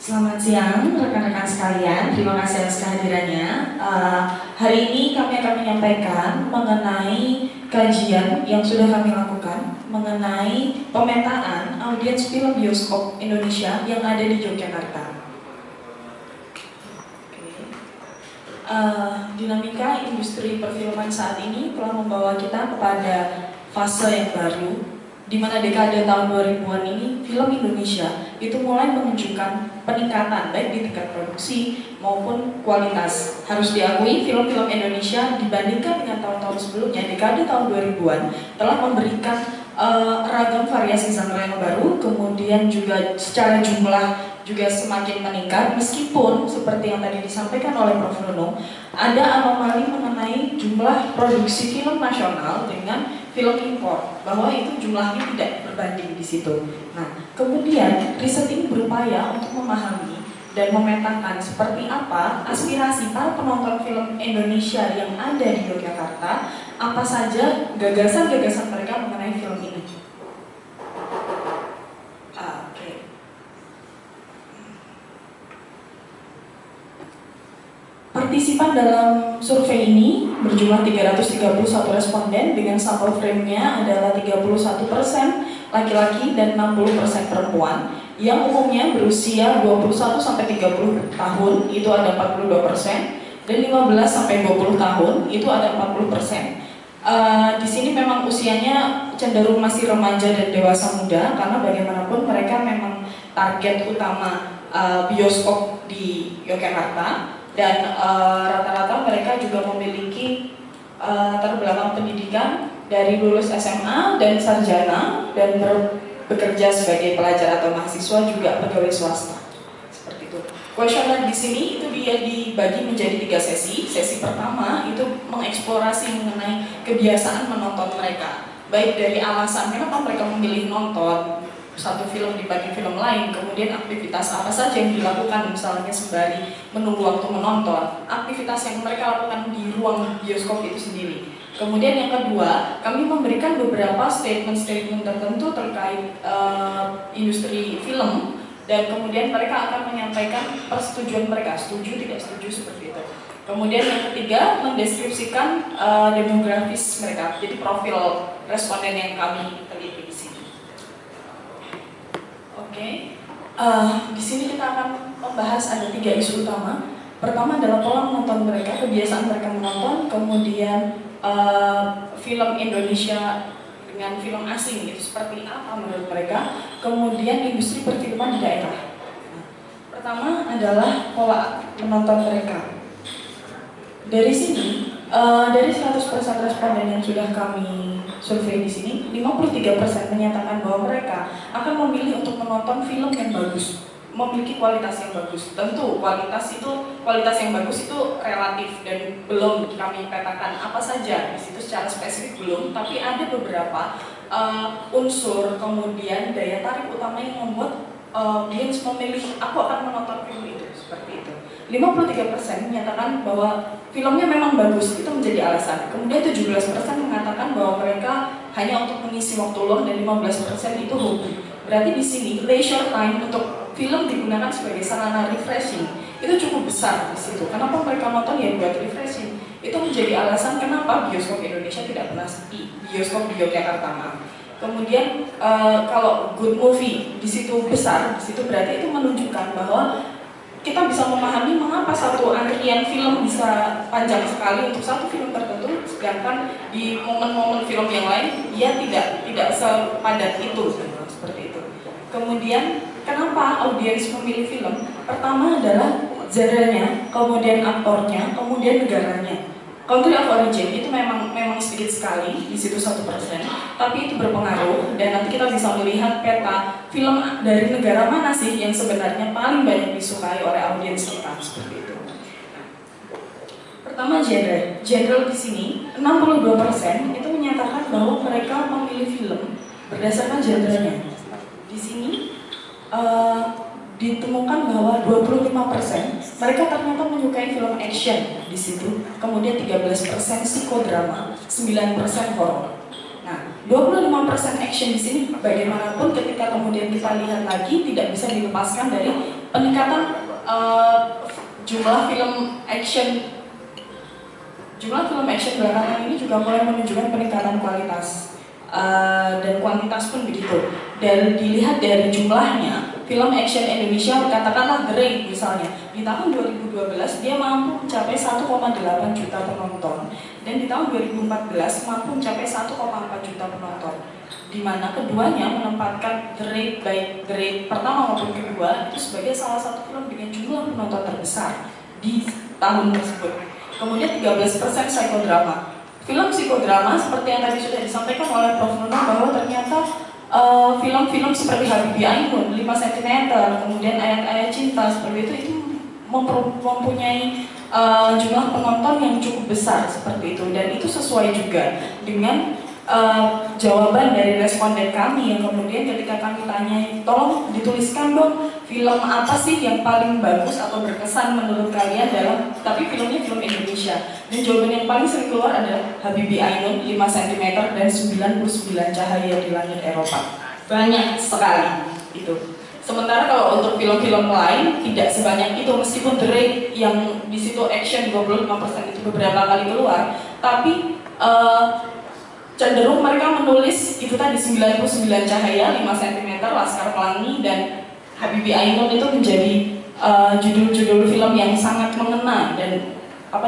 Selamat siang rekan-rekan sekalian, terima kasih atas kehadirannya. Hari ini kami akan menyampaikan mengenai kajian yang sudah kami lakukan mengenai pemetaan audiens film bioskop Indonesia yang ada di Yogyakarta. Dinamika industri perfilman saat ini telah membawa kita kepada fase yang baru, di mana dekade tahun 2000-an ini film Indonesia itu mulai menunjukkan peningkatan baik di tingkat produksi maupun kualitas. Harus diakui film-film Indonesia dibandingkan dengan tahun-tahun sebelumnya, dekade tahun 2000-an telah memberikan ragam variasi genre yang baru, kemudian juga secara jumlah juga semakin meningkat, meskipun seperti yang tadi disampaikan oleh Prof. Nunung, ada anomali mengenai jumlah produksi film nasional dengan film impor, bahwa itu jumlahnya tidak berbanding di situ. Nah, kemudian riset ini berupaya untuk memahami dan memetakan seperti apa aspirasi para penonton film Indonesia yang ada di Yogyakarta, apa saja gagasan-gagasan mereka mengenai film ini. Partisipan dalam survei ini berjumlah 331 responden dengan sampel frame-nya adalah 31% laki-laki dan 60% perempuan, yang umumnya berusia 21-30 tahun, itu ada 42%, dan 15-20 tahun, itu ada 40%. Di sini memang usianya cenderung masih remaja dan dewasa muda, karena bagaimanapun mereka memang target utama bioskop di Yogyakarta. Dan rata-rata mereka juga memiliki latar belakang pendidikan dari lulus SMA dan sarjana, dan bekerja sebagai pelajar atau mahasiswa, juga pegawai swasta. Seperti itu. Kuesioner di sini itu dia dibagi menjadi 3 sesi. Sesi pertama itu mengeksplorasi mengenai kebiasaan menonton mereka, baik dari alasan kenapa mereka memilih nonton satu film dibanding film lain, kemudian aktivitas apa saja yang dilakukan, misalnya sembari menunggu waktu menonton, aktivitas yang mereka lakukan di ruang bioskop itu sendiri. Kemudian yang kedua, kami memberikan beberapa statement-statement tertentu terkait industri film, dan kemudian mereka akan menyampaikan persetujuan mereka, setuju tidak setuju, seperti itu. Kemudian yang ketiga, mendeskripsikan demografis mereka, jadi profil responden yang kami teliti di sini. Oke, di sini kita akan membahas ada 3 isu utama. Pertama adalah pola menonton mereka, kebiasaan mereka menonton, kemudian film Indonesia dengan film asing itu seperti apa menurut mereka, kemudian industri perfilman di daerah. Pertama adalah pola menonton mereka. Dari sini, dari 100% responden yang sudah kami survei di sini, 53% menyatakan bahwa mereka akan memilih untuk menonton film yang bagus, memiliki kualitas yang bagus. Tentu kualitas yang bagus itu relatif dan belum kami petakan apa saja di situ secara spesifik, belum, tapi ada beberapa unsur kemudian daya tarik utama yang membuat audiens memilih aku akan menonton film itu, seperti itu. 53% menyatakan bahwa filmnya memang bagus, itu menjadi alasan. Kemudian 17% mengatakan bahwa mereka hanya untuk mengisi waktu luang, dan 15% itu hobi. Berarti di sini leisure time untuk film digunakan sebagai sarana refreshing itu cukup besar di situ. Kenapa mereka nonton ya buat refreshing? Itu menjadi alasan kenapa bioskop Indonesia tidak pernah sepi, bioskop di Yogyakarta. Kemudian kalau good movie di situ besar, di situ berarti itu menunjukkan bahwa kita bisa memahami mengapa satu antrian film bisa panjang sekali untuk satu film tertentu, sedangkan di momen-momen film yang lain ia tidak sepadat itu, seperti itu. Kemudian kenapa audiens memilih film? Pertama adalah genre-nya, kemudian aktornya, kemudian negaranya. Country of origin itu memang sedikit sekali, di situ 1%, tapi itu berpengaruh, dan nanti kita bisa melihat peta film dari negara mana sih yang sebenarnya paling banyak disukai oleh audiens kita, seperti itu. Pertama, genre di sini 62% itu menyatakan bahwa mereka memilih film berdasarkan genre-nya. Di sini ditemukan bahwa 25% mereka ternyata menyukai film action di situ, kemudian 13% psikodrama, 9% horor. Nah, 25% action di sini bagaimanapun ketika kemudian kita lihat lagi tidak bisa dilepaskan dari peningkatan jumlah film action belakangan ini juga mulai menunjukkan peningkatan kualitas dan kuantitas pun begitu. Dan dilihat dari jumlahnya, film action Indonesia katakanlah The Raid misalnya di tahun 2012 dia mampu mencapai 1,8 juta penonton dan di tahun 2014 mampu mencapai 1,4 juta penonton, di mana keduanya menempatkan The Raid, baik The Raid pertama maupun kedua itu sebagai salah satu film dengan jumlah penonton terbesar di tahun tersebut. Kemudian 13% psikodrama. Film psikodrama seperti yang tadi sudah disampaikan oleh Prof. Nuna bahwa ternyata film-film seperti Habibie Ainun, 5 cm, kemudian Ayat-ayat Cinta seperti itu mempunyai jumlah penonton yang cukup besar seperti itu, dan itu sesuai juga dengan jawaban dari responden kami yang kemudian ketika kami tanya, tolong dituliskan dong film apa sih yang paling bagus atau berkesan menurut kalian dalam, tapi filmnya film Indonesia, dan jawaban yang paling sering keluar adalah Habibie Ainun, 5 cm dan 99 cahaya di langit Eropa. Banyak sekali itu. Sementara kalau untuk film-film lain tidak sebanyak itu, meskipun The Raid yang di situ action 25% itu beberapa kali keluar, tapi cenderung mereka menulis itu tadi 99 cahaya, 5 cm, Laskar Pelangi, dan Habibie Ainun itu menjadi judul-judul film yang sangat mengena dan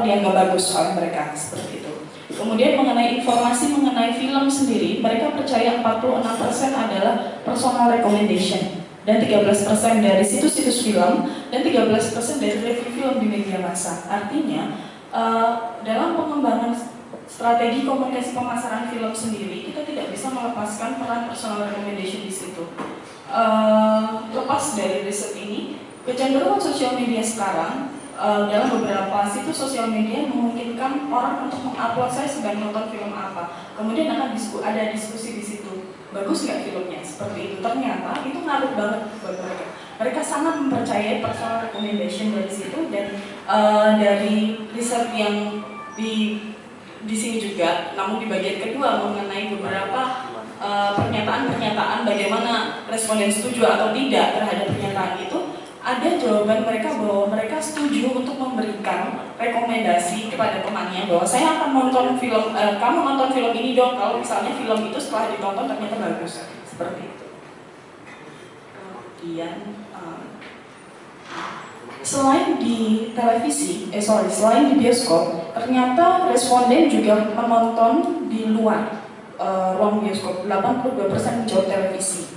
dianggap bagus oleh mereka seperti itu. Kemudian mengenai informasi mengenai film sendiri, mereka percaya 46% adalah personal recommendation dan 13% dari situs-situs film dan 13% dari review film di media massa. Artinya dalam pengembangan strategi komunikasi pemasaran film sendiri, kita tidak bisa melepaskan peran personal recommendation di situ. Lepas dari riset ini, kecenderungan sosial media sekarang dalam beberapa situs sosial media memungkinkan orang untuk mengupload saya sedang nonton film apa, kemudian akan ada diskusi di situ, bagus nggak filmnya, seperti itu. Ternyata itu ngaruh banget buat mereka. Mereka sangat mempercayai personal recommendation dari situ, dan dari riset yang di sini juga, namun di bagian kedua mengenai beberapa pernyataan-pernyataan bagaimana responden setuju atau tidak terhadap pernyataan itu, ada jawaban mereka bahwa mereka setuju untuk memberikan rekomendasi kepada temannya bahwa saya akan nonton film, kamu nonton film ini dong kalau misalnya film itu setelah ditonton ternyata bagus, seperti itu. Kemudian selain di televisi, selain di bioskop, ternyata responden juga menonton di luar ruang bioskop. 82% menjawab televisi.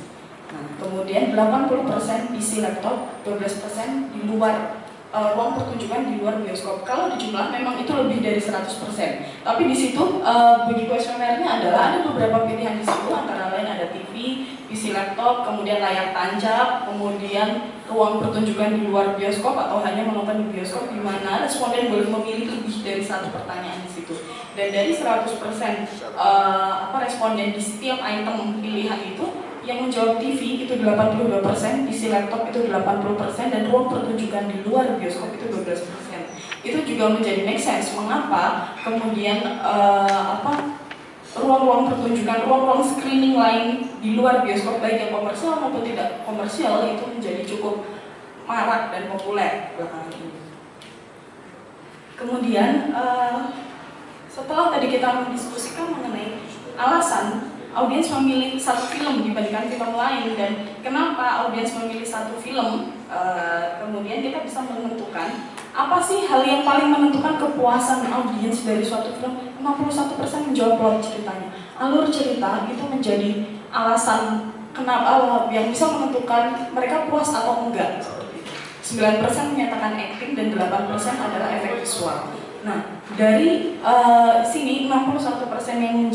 Nah, kemudian 80% isi laptop, 12% di luar ruang pertunjukan di luar bioskop. Kalau dijumlah memang itu lebih dari 100%. Tapi di situ bagi kuesionernya adalah ada beberapa pilihan di situ, antara lain ada TV, isi laptop, kemudian layar tancap, kemudian ruang pertunjukan di luar bioskop atau hanya menonton di bioskop, di mana responden boleh memilih lebih dari satu pertanyaan di situ. Dan dari 100% responden di setiap item pilihan itu, yang menjawab TV itu 82%, isi laptop itu 80%, dan ruang pertunjukan di luar bioskop itu 12%. Itu juga menjadi make sense mengapa kemudian ruang-ruang pertunjukan, ruang-ruang screening lain di luar bioskop, baik yang komersial maupun tidak komersial, itu menjadi cukup marak dan populer belakangan ini. Kemudian setelah tadi kita mendiskusikan mengenai alasan audiens memilih satu film dibandingkan film lain dan kenapa audiens memilih satu film, kemudian kita bisa menentukan apa sih hal yang paling menentukan kepuasan audiens dari suatu film. 61% menjawab plot ceritanya. Alur cerita itu menjadi alasan kenapa yang bisa menentukan mereka puas atau enggak. 9% menyatakan acting dan 8% adalah efek visual. Nah, dari sini 61% yang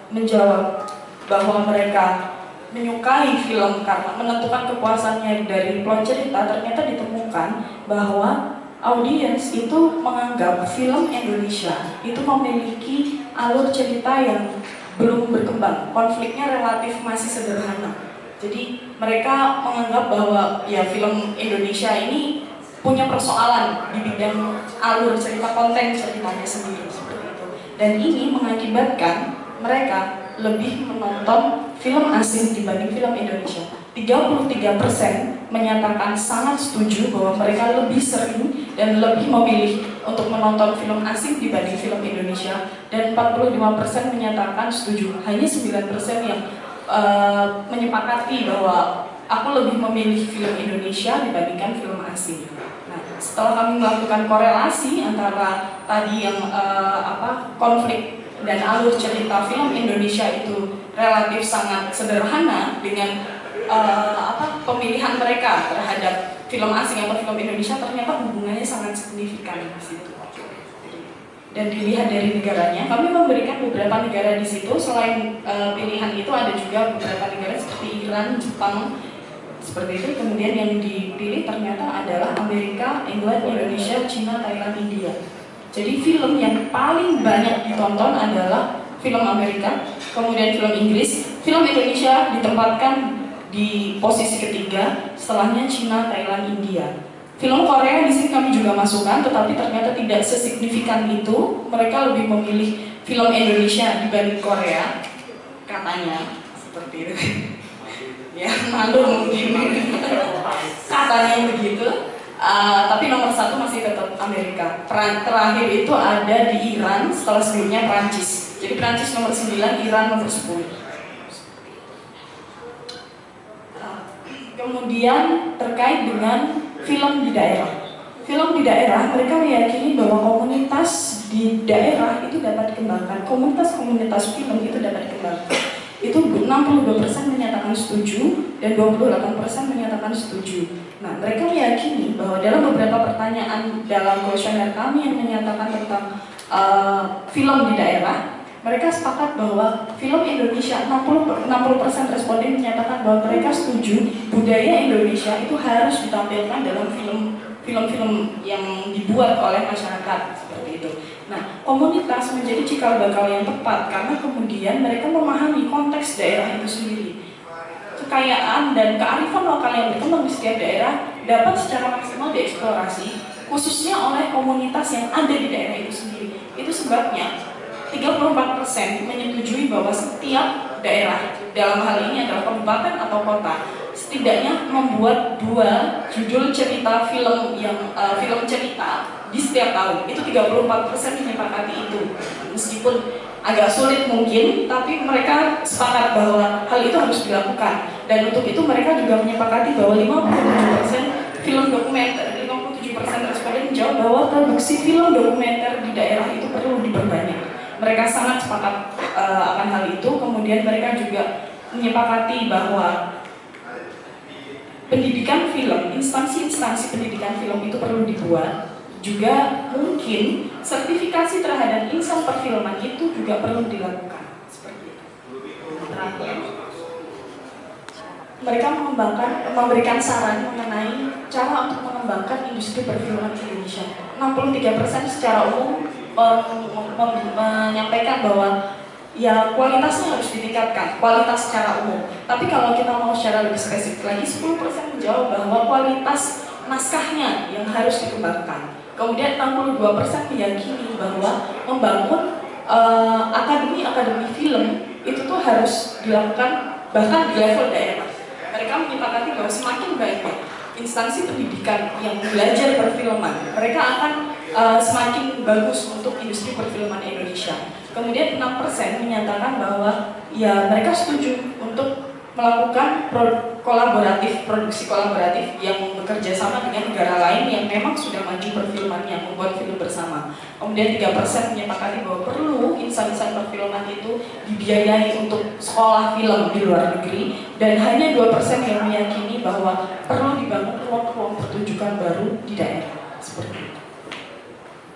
menjawab bahwa mereka menyukai film karena menentukan kepuasannya dari plot cerita, ternyata ditemukan bahwa audiens itu menganggap film Indonesia itu memiliki alur cerita yang belum berkembang, konfliknya relatif masih sederhana. Jadi mereka menganggap bahwa ya film Indonesia ini punya persoalan di bidang alur cerita, konten ceritanya sendiri seperti itu. Dan ini mengakibatkan mereka lebih menonton film asing dibanding film Indonesia. 33% menyatakan sangat setuju bahwa mereka lebih sering dan lebih memilih untuk menonton film asing dibanding film Indonesia, dan 45% menyatakan setuju. Hanya 9% yang menyepakati bahwa aku lebih memilih film Indonesia dibandingkan film asing. Nah, setelah kami melakukan korelasi antara tadi yang konflik dan alur cerita film Indonesia itu relatif sangat sederhana dengan pemilihan mereka terhadap film asing atau film Indonesia, ternyata hubungannya sangat signifikan di situ. Dan dilihat dari negaranya, kami memberikan beberapa negara di situ. Selain pilihan itu ada juga beberapa negara seperti Iran, Jepang, seperti itu. Kemudian yang dipilih ternyata adalah Amerika, England, Indonesia, China, Thailand, India. Jadi film yang paling banyak ditonton adalah film Amerika, kemudian film Inggris. Film Indonesia ditempatkan di posisi ketiga, setelahnya China, Thailand, India. Film Korea di sini kami juga masukkan, tetapi ternyata tidak sesignifikan itu. Mereka lebih memilih film Indonesia dibanding Korea, katanya seperti itu. Ya, malu mungkin. Katanya begitu. Tapi nomor satu masih tetap Amerika. Terakhir itu ada di Iran, setelah sebelumnya Prancis. Jadi Prancis nomor 9, Iran nomor 10. Kemudian terkait dengan film di daerah. Film di daerah, mereka meyakini bahwa komunitas di daerah itu dapat dikembangkan. Komunitas-komunitas film itu dapat dikembangkan. Itu 62% menyatakan setuju dan 28% menyatakan setuju. Nah, mereka meyakini bahwa dalam beberapa pertanyaan dalam kuesioner kami yang menyatakan tentang film di daerah, mereka sepakat bahwa film Indonesia, 60% responden menyatakan bahwa mereka setuju budaya Indonesia itu harus ditampilkan dalam film-film yang dibuat oleh masyarakat, seperti itu. Nah, komunitas menjadi cikal bakal yang tepat karena kemudian mereka memahami konteks daerah itu sendiri. Kekayaan dan kearifan lokal yang berkembang di setiap daerah dapat secara maksimal dieksplorasi, khususnya oleh komunitas yang ada di daerah itu sendiri. Itu sebabnya 34% menyetujui bahwa setiap daerah, dalam hal ini adalah kabupaten atau kota, setidaknya membuat 2 judul cerita film film cerita di setiap tahun. Itu 34% menyepakati itu. Meskipun agak sulit mungkin, tapi mereka sepakat bahwa hal itu harus dilakukan. Dan untuk itu mereka juga menyepakati bahwa 57% film dokumenter, 57% responden menjawab bahwa produksi film dokumenter di daerah itu perlu diperbanyak. Mereka sangat sepakat akan hal itu. Kemudian mereka juga menyepakati bahwa pendidikan film, instansi-instansi pendidikan film itu perlu dibuat. Juga mungkin sertifikasi terhadap insan perfilman itu juga perlu dilakukan. Seperti itu. Terakhir, mereka memberikan saran mengenai cara untuk mengembangkan industri perfilman di Indonesia. 63% secara umum menyampaikan bahwa ya kualitasnya harus ditingkatkan, kualitas secara umum. Tapi kalau kita mau secara lebih spesifik lagi, 10% menjawab bahwa kualitas naskahnya yang harus dikembangkan. Kemudian 62% meyakini bahwa membangun akademi-akademi film itu tuh harus dilakukan bahkan di level daerah. Mereka menyepakati bahwa semakin banyak instansi pendidikan yang belajar perfilman, mereka akan semakin bagus untuk industri perfilman Indonesia. Kemudian 6% menyatakan bahwa ya mereka setuju untuk melakukan produksi kolaboratif yang bekerja sama dengan negara lain yang memang sudah maju perfilman yang membuat film bersama. Kemudian 3% menyepakati bahwa perlu insan-insan perfilman itu dibiayai untuk sekolah film di luar negeri, dan hanya 2% yang meyakini bahwa perlu dibangun ruang-ruang pertunjukan baru di daerah. Seperti itu.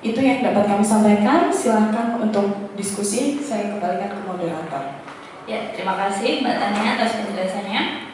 Itu yang dapat kami sampaikan. Silahkan untuk diskusi, saya kembalikan ke moderator. Ya, terima kasih Mbak Tania atas penjelasannya.